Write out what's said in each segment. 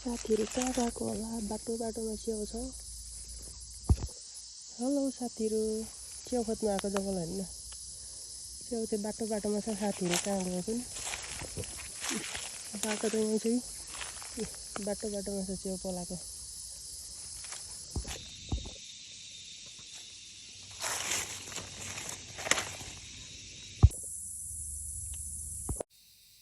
साथीहरु कहाँ गएको होला बाटोमा च्याउ छ हेलो साथीहरु च्याउ खोज्न आएको जंगल हैन च्याउ चाहिँ बाटोमा छ साथीहरु कहाँ गयो पनि बाटो त यही छ बाटोमा छ च्याउ पलाको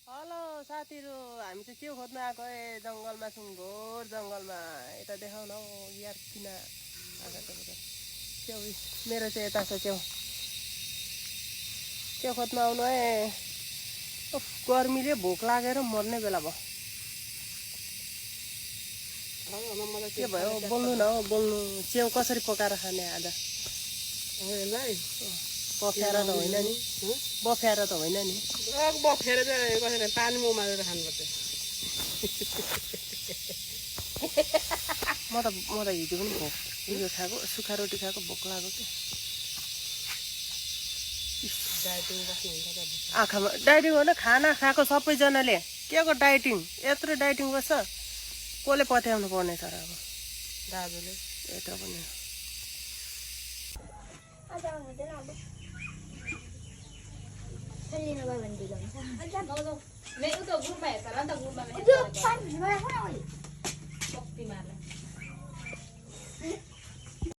हेलो साथीहरु हामी चाहिँ च्याउ खोज्न आएको जंगलमा छौं घोर जंगलमा यता देखाउ न यार किन आगा त च्याउ मेरो चाहिँ यता छ च्याउ खोज्न आउनु गर्मीले भोक लागेर मर्ने बेला भयो के भयो बोल्नु न बोल्नु च्याउ कसरी पकाएर खाने आज बफ्याएर त होइन नि बफ्याएर त होइन नि बफ्याएर चाहिँ कसरी पानीमा उमालेर खानुपर्छ म त हिजो पनि भोक हिजो खाएको सुक्खा रोटी खाएको भोक लाग्यो के आँखामा डाइटिङ हो न खाना खाएको सबैजनाले के को डाइटिङ यत्रो डाइटिङ गर्छ कसले पत्याउनु पर्ने छ र अब दाजुले यता पनि मैं तो ग्रुप में है, करा था ग्रुप में